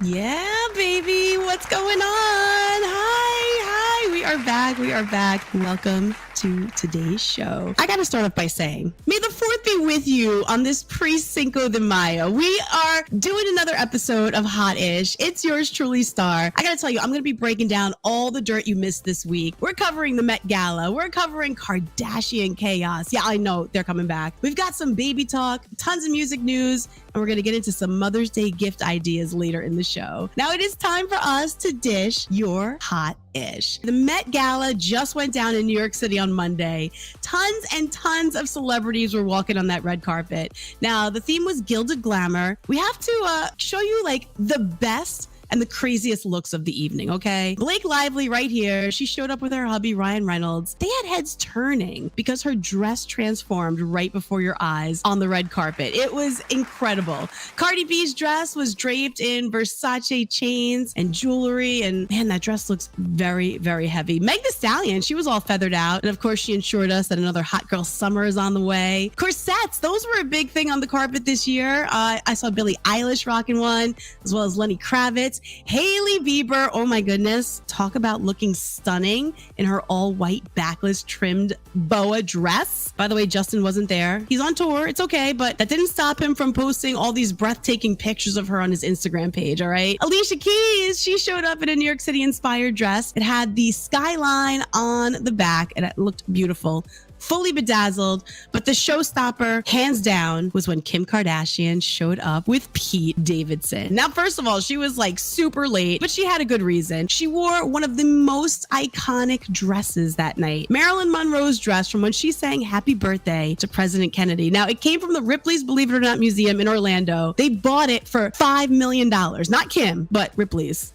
Yeah, baby. What's going on? Hi. We are back. Welcome to today's show. I got to start off by saying, may the 4th be with you on this pre-Cinco de Mayo. We are doing another episode of Hot-ish. It's yours truly, Starr. I got to tell you, I'm going to be breaking down all the dirt you missed this week. We're covering the Met Gala. We're covering Kardashian chaos. Yeah, I know they're coming back. We've got some baby talk, tons of music news, and we're going to get into some Mother's Day gift ideas later in the show. Now it is time for us to dish your hot-ish. The Met Gala just went down in New York City on Monday. Tons and tons of celebrities were walking on that red carpet. Now the theme was gilded glamour. We have to show you like the best and the craziest looks of the evening, okay? Blake Lively right here, she showed up with her hubby, Ryan Reynolds. They had heads turning because her dress transformed right before your eyes on the red carpet. It was incredible. Cardi B's dress was draped in Versace chains and jewelry, and man, that dress looks very, very heavy. Meg Thee Stallion, she was all feathered out, and of course, she ensured us that another hot girl summer is on the way. Corsets, those were a big thing on the carpet this year. I saw Billie Eilish rocking one, as well as Lenny Kravitz. Hailey Bieber, oh my goodness, talk about looking stunning in her all-white backless trimmed boa dress. By the way, Justin wasn't there. He's on tour, it's okay, but that didn't stop him from posting all these breathtaking pictures of her on his Instagram page, all right? Alicia Keys, she showed up in a New York City inspired dress. It had the skyline on the back and it looked beautiful. Fully bedazzled, but the showstopper, hands down, was when Kim Kardashian showed up with Pete Davidson. Now, first of all, she was like super late, but she had a good reason. She wore one of the most iconic dresses that night. Marilyn Monroe's dress from when she sang Happy Birthday to President Kennedy. Now, it came from the Ripley's Believe It or Not Museum in Orlando. They bought it for $5 million. Not Kim, but Ripley's.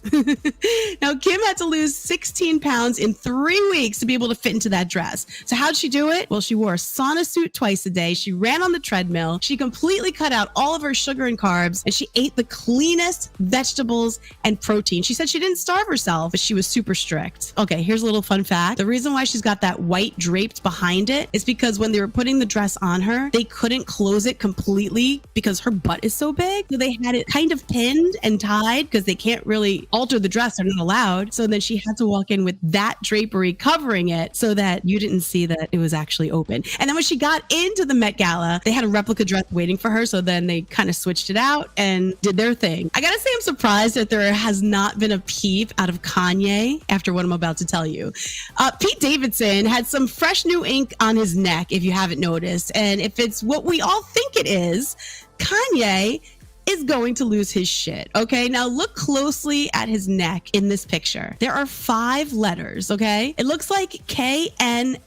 Now, Kim had to lose 16 pounds in 3 weeks to be able to fit into that dress. So how'd she do it? Well, she wore a sauna suit twice a day. She ran on the treadmill. She completely cut out all of her sugar and carbs, and she ate the cleanest vegetables and protein. She said she didn't starve herself, but she was super strict. Okay, here's a little fun fact. The reason why she's got that white draped behind it is because when they were putting the dress on her, they couldn't close it completely because her butt is so big. So they had it kind of pinned and tied because they can't really alter the dress. They're not allowed. So then she had to walk in with that drapery covering it so that you didn't see that it was actually open. And then when she got into the Met Gala, they had a replica dress waiting for her. So then they kind of switched it out and did their thing. I gotta say, I'm surprised that there has not been a peep out of Kanye after what I'm about to tell you. Pete Davidson had some fresh new ink on his neck, if you haven't noticed. And if it's what we all think it is, Kanye is going to lose his shit. Okay, now look closely at his neck in this picture. There are 5 letters, okay? It looks like KNSCP.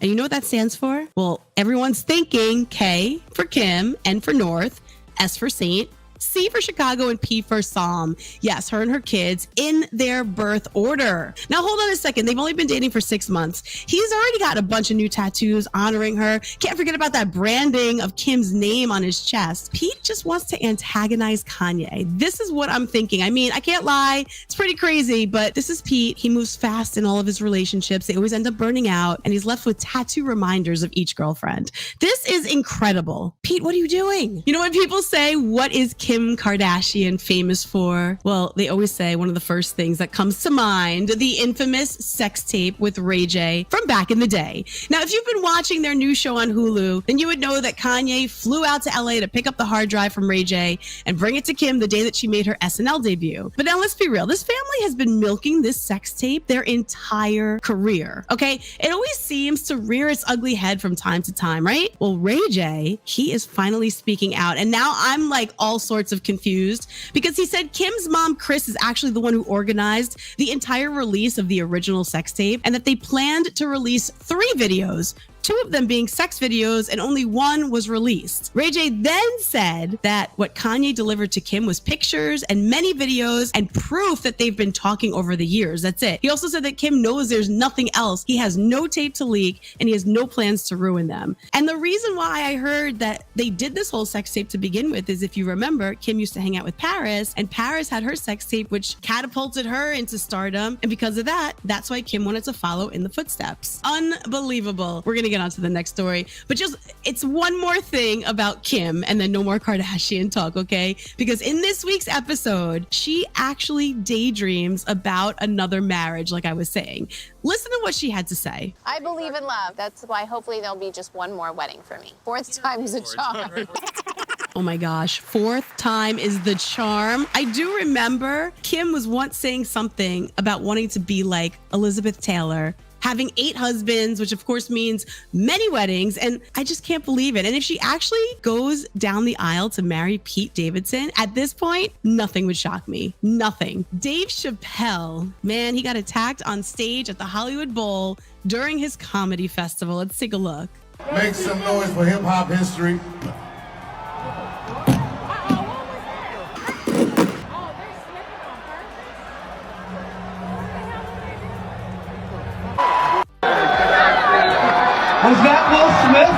And you know what that stands for? Well, everyone's thinking K for Kim, N for North, S for Saint, C for Chicago, and P for Psalm. Yes, her and her kids in their birth order. Now, hold on a second. They've only been dating for 6 months. He's already got a bunch of new tattoos honoring her. Can't forget about that branding of Kim's name on his chest. Pete just wants to antagonize Kanye. This is what I'm thinking. I mean, I can't lie. It's pretty crazy, but this is Pete. He moves fast in all of his relationships. They always end up burning out, and he's left with tattoo reminders of each girlfriend. This is incredible. Pete, what are you doing? You know, when people say, what is Kim Kardashian famous for? Well, they always say one of the first things that comes to mind, the infamous sex tape with Ray J from back in the day. Now, if you've been watching their new show on Hulu, then you would know that Kanye flew out to LA to pick up the hard drive from Ray J and bring it to Kim the day that she made her SNL debut. But now let's be real. This family has been milking this sex tape their entire career, okay? It always seems to rear its ugly head from time to time, right? Well, Ray J, he is finally speaking out. And now I'm like all sorts of confused because he said Kim's mom, Kris, is actually the one who organized the entire release of the original sex tape and that they planned to release 3 videos, 2 of them being sex videos, and only 1 was released. Ray J then said that what Kanye delivered to Kim was pictures and many videos and proof that they've been talking over the years. That's it. He also said that Kim knows there's nothing else. He has no tape to leak and he has no plans to ruin them. And the reason why I heard that they did this whole sex tape to begin with is, if you remember, Kim used to hang out with Paris, and Paris had her sex tape, which catapulted her into stardom. And because of that, that's why Kim wanted to follow in the footsteps. Unbelievable. We're going to to get on to the next story, but just it's one more thing about Kim and then no more Kardashian talk, okay? Because in this week's episode, she actually daydreams about another marriage, like I was saying. Listen to what she had to say. I believe in love. That's why hopefully there'll be just one more wedding for me. Fourth time's a charm. Oh my gosh, fourth time is the charm. I do remember Kim was once saying something about wanting to be like Elizabeth Taylor, having 8 husbands, which of course means many weddings, and I just can't believe it. And if she actually goes down the aisle to marry Pete Davidson, at this point, nothing would shock me. Nothing. Dave Chappelle, man, he got attacked on stage at the Hollywood Bowl during his comedy festival. Let's take a look. Make some noise for hip hop history. Was that Will Smith?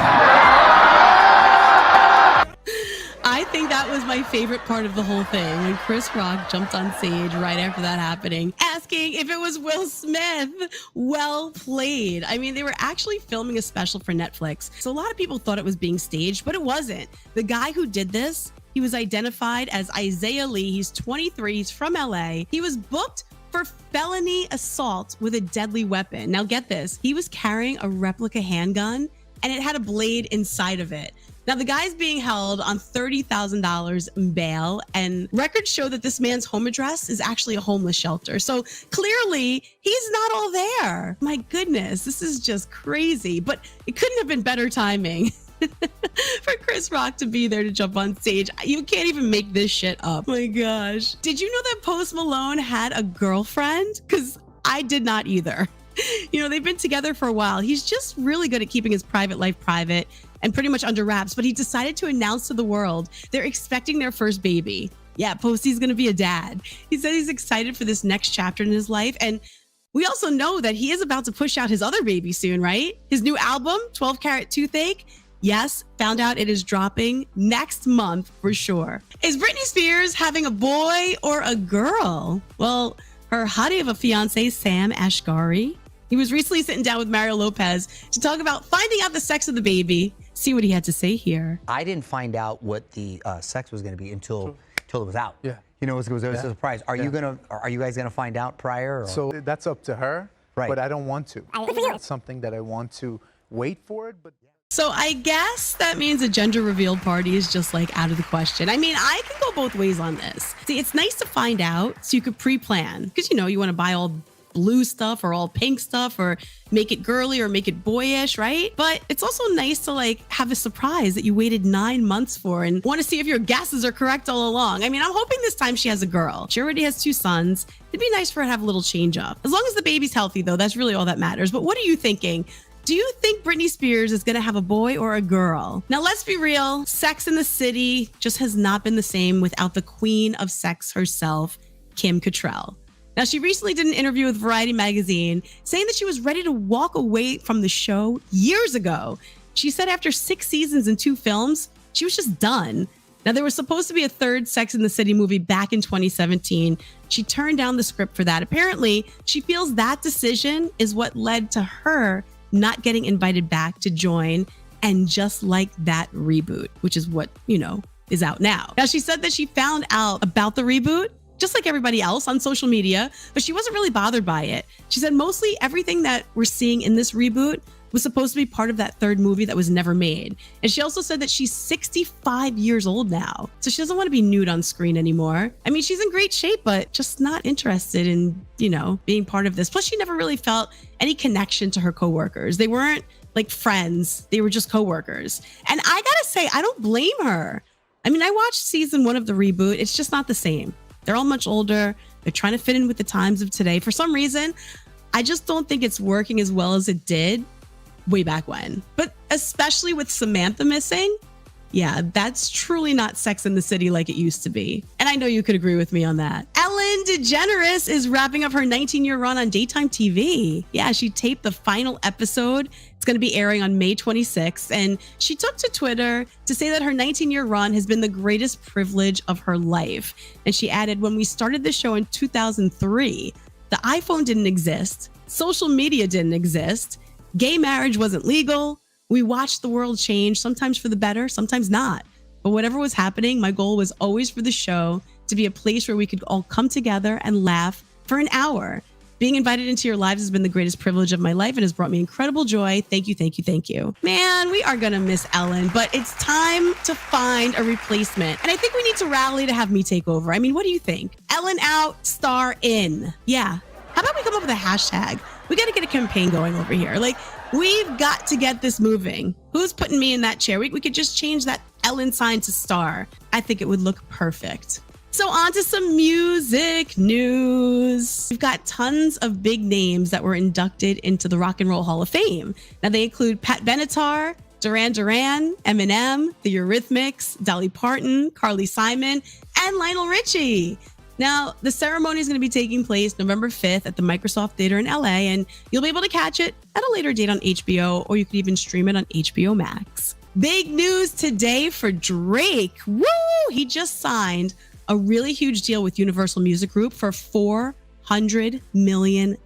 I think that was my favorite part of the whole thing, when Chris Rock jumped on stage right after that happening, asking if it was Will Smith. Well played. I mean, they were actually filming a special for Netflix, so a lot of people thought it was being staged, but it wasn't. The guy who did this, he was identified as Isaiah Lee. He's 23. He's from LA. He was booked for felony assault with a deadly weapon. Now get this, he was carrying a replica handgun and it had a blade inside of it. Now the guy's being held on $30,000 in bail, and records show that this man's home address is actually a homeless shelter. So clearly he's not all there. My goodness, this is just crazy, but it couldn't have been better timing. For Chris Rock to be there to jump on stage. You can't even make this shit up. My gosh. Did you know that Post Malone had a girlfriend? Because I did not either. You know, they've been together for a while. He's just really good at keeping his private life private and pretty much under wraps, but he decided to announce to the world they're expecting their first baby. Yeah, Posty's going to be a dad. He said he's excited for this next chapter in his life, and we also know that he is about to push out his other baby soon, right? His new album, 12-Carat Toothache. Yes, found out it is dropping next month for sure. Is Britney Spears having a boy or a girl? Well, her hottie of a fiance, Sam Asghari, he was recently sitting down with Mario Lopez to talk about finding out the sex of the baby. See what he had to say here. I didn't find out what the sex was going to be until it was out. Yeah. You know, it was a surprise. Are you guys gonna find out prior? Or? So that's up to her, right? But I don't want to. It's something that I want to wait for it, but. So I guess that means a gender reveal party is just like out of the question. I mean, I can go both ways on this. See, it's nice to find out so you could pre-plan, because you know, you want to buy all blue stuff or all pink stuff or make it girly or make it boyish, right? But it's also nice to like have a surprise that you waited 9 months for and want to see if your guesses are correct all along. I mean, I'm hoping this time she has a girl. She already has 2 sons. It'd be nice for her to have a little change up. As long as the baby's healthy though, that's really all that matters. But what are you thinking? Do you think Britney Spears is going to have a boy or a girl? Now, let's be real. Sex in the City just has not been the same without the queen of sex herself, Kim Cattrall. Now, she recently did an interview with Variety magazine saying that she was ready to walk away from the show years ago. She said after 6 seasons and 2 films, she was just done. Now, there was supposed to be a 3rd Sex in the City movie back in 2017. She turned down the script for that. Apparently, she feels that decision is what led to her not getting invited back to join and Just Like That reboot, which is what, you know, is out now. Now, she said that she found out about the reboot, just like everybody else, on social media, but she wasn't really bothered by it. She said mostly everything that we're seeing in this reboot was supposed to be part of that 3rd movie that was never made. And she also said that she's 65 years old now, so she doesn't want to be nude on screen anymore. I mean, she's in great shape, but just not interested in, you know, being part of this. Plus, she never really felt any connection to her coworkers. They weren't like friends. They were just coworkers. And I gotta say, I don't blame her. I mean, I watched season 1 of the reboot. It's just not the same. They're all much older. They're trying to fit in with the times of today. For some reason, I just don't think it's working as well as it did way back when. But especially with Samantha missing, yeah, that's truly not Sex in the City like it used to be. And I know you could agree with me on that. Ellen DeGeneres is wrapping up her 19-year run on daytime TV. Yeah, she taped the final episode. It's going to be airing on May 26th. And she took to Twitter to say that her 19-year run has been the greatest privilege of her life. And she added, when we started the show in 2003, the iPhone didn't exist. Social media didn't exist. Gay marriage wasn't legal. We watched the world change, sometimes for the better, sometimes not. But whatever was happening, my goal was always for the show to be a place where we could all come together and laugh for an hour. Being invited into your lives has been the greatest privilege of my life and has brought me incredible joy. Thank you, thank you, thank you. Man, we are going to miss Ellen, but it's time to find a replacement. And I think we need to rally to have me take over. I mean, what do you think? Ellen out, Starr in. Yeah. How about we come up with a hashtag? We got to get a campaign going over here. Like, we've got to get this moving. Who's putting me in that chair? We could just change that Ellen sign to Starr. I think it would look perfect. So on to some music news. We've got tons of big names that were inducted into the Rock and Roll Hall of Fame. Now they include Pat Benatar, Duran Duran, Eminem, the Eurythmics, Dolly Parton, Carly Simon, and Lionel Richie. Now, the ceremony is going to be taking place November 5th at the Microsoft Theater in LA, and you'll be able to catch it at a later date on HBO, or you could even stream it on HBO Max. Big news today for Drake. Woo! He just signed a really huge deal with Universal Music Group for $400 million.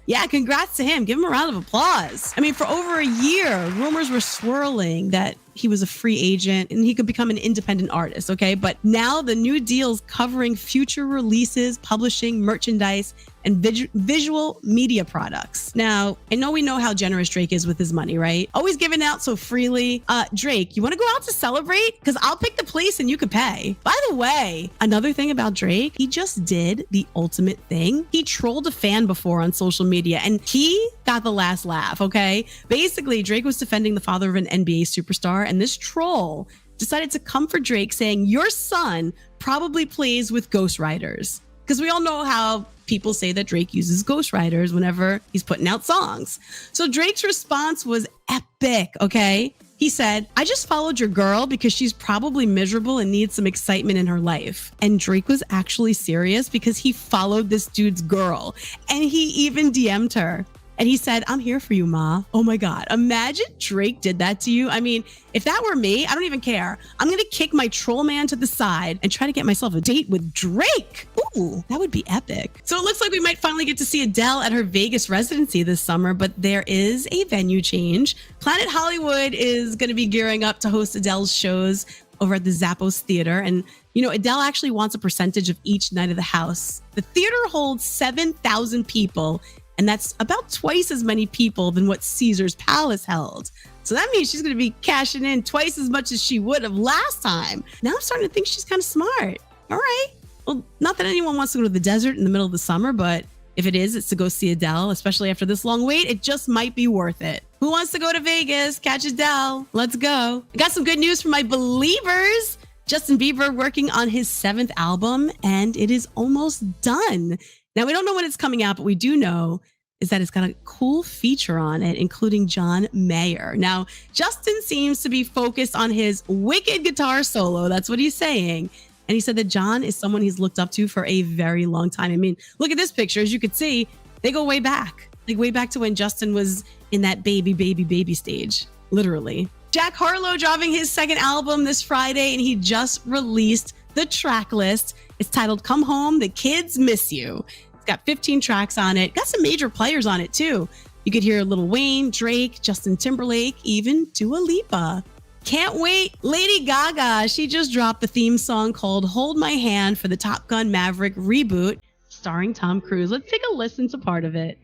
Yeah, congrats to him. Give him a round of applause. I mean, for over a year, rumors were swirling that he was a free agent and he could become an independent artist, okay? But now the new deal's covering future releases, publishing, merchandise, and visual media products. Now, I know we know how generous Drake is with his money, right? Always giving out so freely. Drake, you want to go out to celebrate? Because I'll pick the place and you could pay. By the way, another thing about Drake, he just did the ultimate thing. He trolled a fan before on social media and he got the last laugh, okay? Basically, Drake was defending the father of an NBA superstar, and this troll decided to come for Drake saying, your son probably plays with ghostwriters. Because we all know how people say that Drake uses ghostwriters whenever he's putting out songs. So Drake's response was epic, okay? He said, I just followed your girl because she's probably miserable and needs some excitement in her life. And Drake was actually serious because he followed this dude's girl and he even DM'd her. And he said, I'm here for you, Ma. Oh my God. Imagine Drake did that to you. I mean, if that were me, I don't even care. I'm going to kick my troll man to the side and try to get myself a date with Drake. Ooh, that would be epic. So it looks like we might finally get to see Adele at her Vegas residency this summer, but there is a venue change. Planet Hollywood is going to be gearing up to host Adele's shows over at the Zappos Theater. And, you know, Adele actually wants a percentage of each night of the house. The theater holds 7,000 people. And that's about twice as many people than what Caesar's Palace held. So that means she's going to be cashing in twice as much as she would have last time. Now I'm starting to think she's kind of smart. All right. Well, not that anyone wants to go to the desert in the middle of the summer, but if it is, it's to go see Adele, especially after this long wait. It just might be worth it. Who wants to go to Vegas? Catch Adele. Let's go. I got some good news for my believers. Justin Bieber working on his 7th album, and it is almost done. Now, we don't know when it's coming out, but we do know is that it's got a cool feature on it, including John Mayer. Now, Justin seems to be focused on his wicked guitar solo. That's what he's saying. And he said that John is someone he's looked up to for a very long time. I mean, look at this picture. As you could see, they go way back. Like way back to when Justin was in that baby stage, literally. Jack Harlow dropping his 2nd album this Friday, and he just released the track list. It's titled Come Home, The Kids Miss You. It's got 15 tracks on it. Got some major players on it too. You could hear Lil Wayne, Drake, Justin Timberlake, even Dua Lipa. Can't wait. Lady Gaga, she just dropped the theme song called Hold My Hand for the Top Gun Maverick reboot starring Tom Cruise. Let's take a listen to part of it.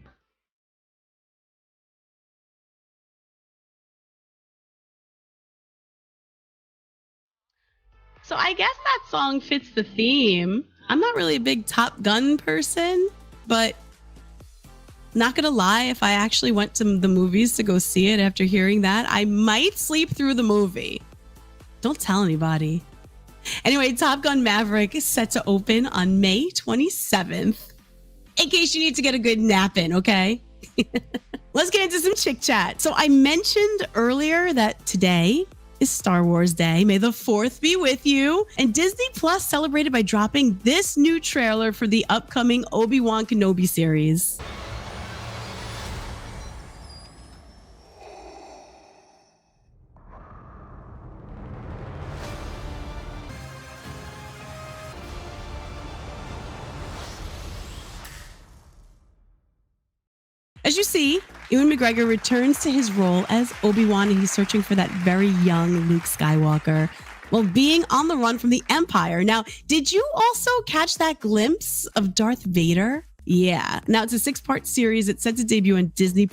So I guess that song fits the theme. I'm not really a big Top Gun person, but not gonna lie, if I actually went to the movies to go see it after hearing that, I might sleep through the movie. Don't tell anybody. Anyway, Top Gun Maverick is set to open on May 27th. In case you need to get a good nap in, okay? Let's get into some chick chat. So I mentioned earlier that today is Star Wars Day. May the 4th be with you. And Disney Plus celebrated by dropping this new trailer for the upcoming Obi-Wan Kenobi series. As you see, Ewan McGregor returns to his role as Obi-Wan, and he's searching for that very young Luke Skywalker while being on the run from the Empire. Now, did you also catch that glimpse of Darth Vader? Yeah. Now, it's a 6-part series. It's set to debut on Disney+,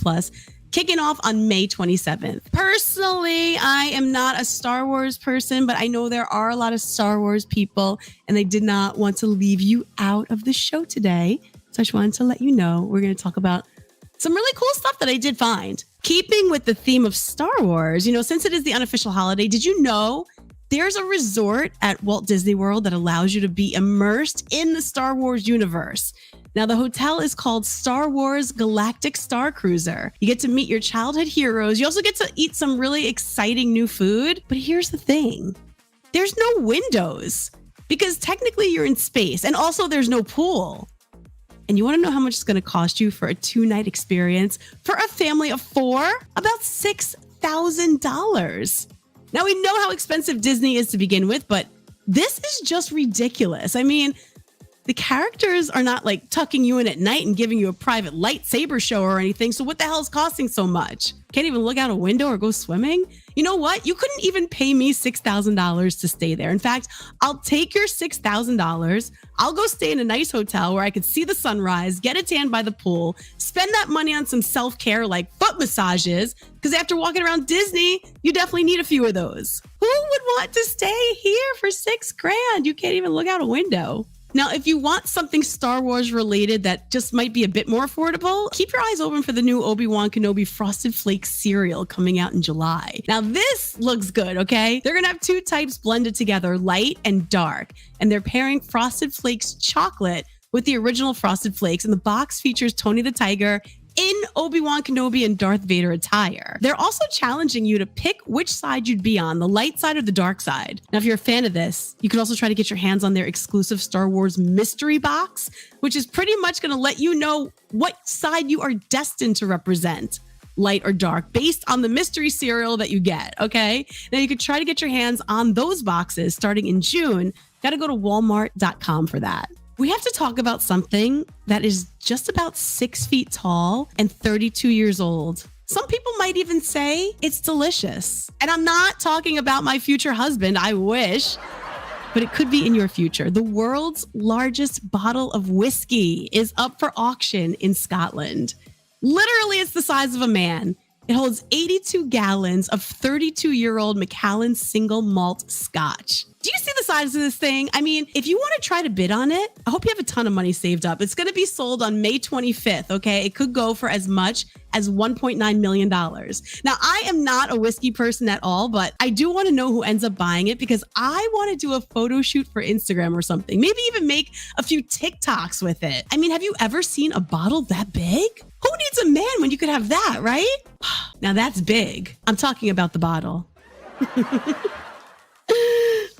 kicking off on May 27th. Personally, I am not a Star Wars person, but I know there are a lot of Star Wars people, and I did not want to leave you out of the show today. So I just wanted to let you know we're going to talk about some really cool stuff that I did find. Keeping with the theme of Star Wars, since it is the unofficial holiday, did you know there's a resort at Walt Disney World that allows you to be immersed in the Star Wars universe? Now, the hotel is called Star Wars Galactic Star Cruiser. You get to meet your childhood heroes. You also get to eat some really exciting new food. But here's the thing. There's no windows because technically you're in space, and also there's no pool. And you want to know how much it's going to cost you for a 2-night experience for a family of 4? About $6,000. Now, we know how expensive Disney is to begin with, but this is just ridiculous. I mean, the characters are not like tucking you in at night and giving you a private lightsaber show or anything. So what the hell is costing so much? Can't even look out a window or go swimming? You know what? You couldn't even pay me $6,000 to stay there. In fact, I'll take your $6,000. I'll go stay in a nice hotel where I could see the sunrise, get a tan by the pool, spend that money on some self-care like foot massages, because after walking around Disney, you definitely need a few of those. Who would want to stay here for $6,000? You can't even look out a window. Now, if you want something Star Wars related that just might be a bit more affordable, keep your eyes open for the new Obi-Wan Kenobi Frosted Flakes cereal coming out in July. Now, this looks good, okay? They're going to have 2 types blended together, light and dark, and they're pairing Frosted Flakes chocolate with the original Frosted Flakes, and the box features Tony the Tiger in Obi-Wan Kenobi and Darth Vader attire. They're also challenging you to pick which side you'd be on, the light side or the dark side. Now, if you're a fan of this, you could also try to get your hands on their exclusive Star Wars mystery box, which is pretty much going to let you know what side you are destined to represent, light or dark, based on the mystery cereal that you get, okay? Now, you could try to get your hands on those boxes starting in June. Got to go to walmart.com for that. We have to talk about something that is just about 6 feet tall and 32 years old. Some people might even say it's delicious. And I'm not talking about my future husband, I wish, but it could be in your future. The world's largest bottle of whiskey is up for auction in Scotland. Literally, it's the size of a man. It holds 82 gallons of 32-year-old Macallan single malt scotch. Do you see the size of this thing? I mean, if you want to try to bid on it, I hope you have a ton of money saved up. It's going to be sold on May 25th, okay? It could go for as much as $1.9 million. Now, I am not a whiskey person at all, but I do want to know who ends up buying it because I want to do a photo shoot for Instagram or something. Maybe even make a few TikToks with it. I mean, have you ever seen a bottle that big? Who needs a man when you could have that, right? Now that's big. I'm talking about the bottle.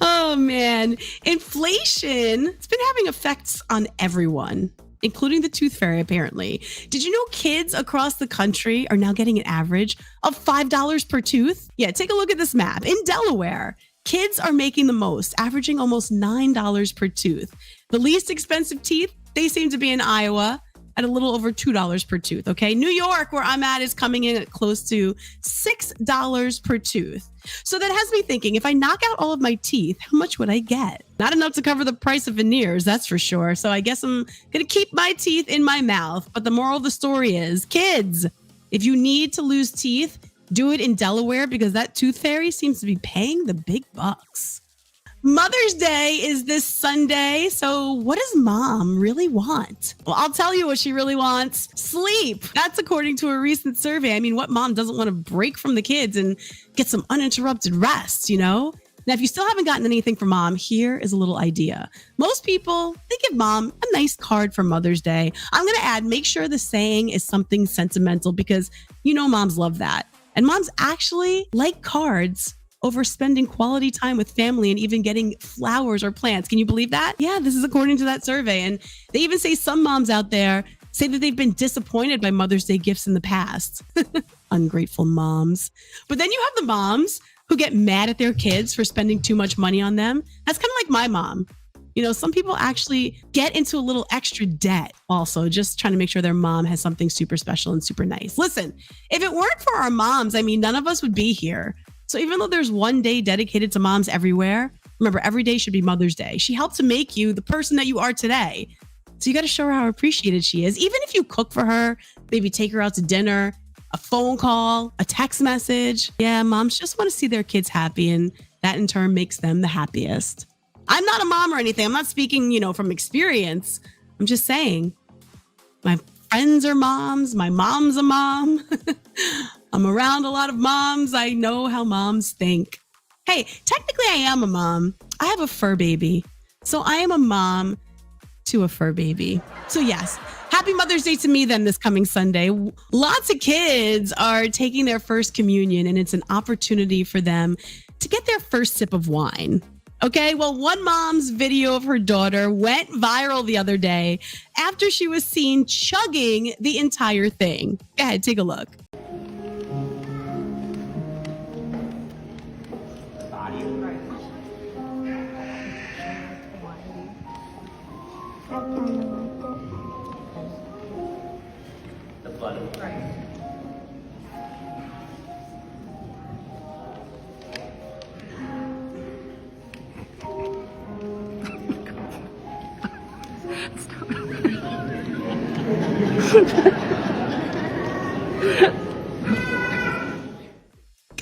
Oh man, inflation, it's been having effects on everyone, including the tooth fairy apparently. Did you know kids across the country are now getting an average of $5 per tooth? Yeah, take a look at this map. In Delaware, kids are making the most, averaging almost $9 per tooth. The least expensive teeth, they seem to be in Iowa, at a little over $2 per tooth, okay? New York, where I'm at, is coming in at close to $6 per tooth. So that has me thinking, if I knock out all of my teeth, how much would I get? Not enough to cover the price of veneers, that's for sure. So I guess I'm gonna keep my teeth in my mouth. But the moral of the story is, kids, if you need to lose teeth, do it in Delaware because that tooth fairy seems to be paying the big bucks. Mother's Day is this Sunday, so what does mom really want? Well, I'll tell you what she really wants. Sleep. That's according to a recent survey. I mean, what mom doesn't want to break from the kids and get some uninterrupted rest, you know? Now, if you still haven't gotten anything for mom, here is a little idea. Most people, they give mom a nice card for Mother's Day. I'm going to add, make sure the saying is something sentimental because you know moms love that. And moms actually like cards over spending quality time with family and even getting flowers or plants. Can you believe that? Yeah, this is according to that survey. And they even say some moms out there say that they've been disappointed by Mother's Day gifts in the past. Ungrateful moms. But then you have the moms who get mad at their kids for spending too much money on them. That's kind of like my mom. You know, some people actually get into a little extra debt also, just trying to make sure their mom has something super special and super nice. Listen, if it weren't for our moms, I mean, none of us would be here. So even though there's one day dedicated to moms everywhere, remember, every day should be Mother's Day. She helped to make you the person that you are today. So you got to show her how appreciated she is. Even if you cook for her, maybe take her out to dinner, a phone call, a text message. Yeah, moms just want to see their kids happy, and that in turn makes them the happiest. I'm not a mom or anything. I'm not speaking, you know, from experience. I'm just saying my friends are moms. My mom's a mom. I'm around a lot of moms. I know how moms think. Hey, technically I am a mom. I have a fur baby. So I am a mom to a fur baby. So yes, happy Mother's Day to me then this coming Sunday. Lots of kids are taking their first communion, and it's an opportunity for them to get their first sip of wine. Okay, well, one mom's video of her daughter went viral the other day after she was seen chugging the entire thing. Go ahead, take a look.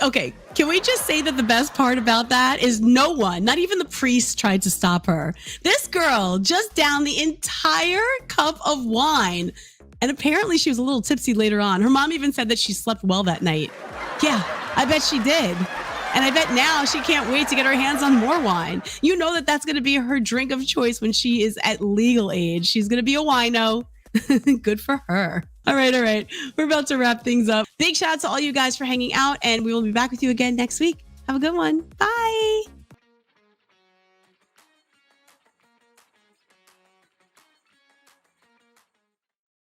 Okay, can we just say that the best part about that is no one, not even the priest, tried to stop her. This girl just downed the entire cup of wine. And apparently she was a little tipsy later on. Her mom even said that she slept well that night. Yeah, I bet she did. And I bet now she can't wait to get her hands on more wine. You know that that's going to be her drink of choice when she is at legal age. She's going to be a wino. Good for her. All right. We're about to wrap things up. Big shout out to all you guys for hanging out, and we will be back with you again next week. Have a good one. Bye.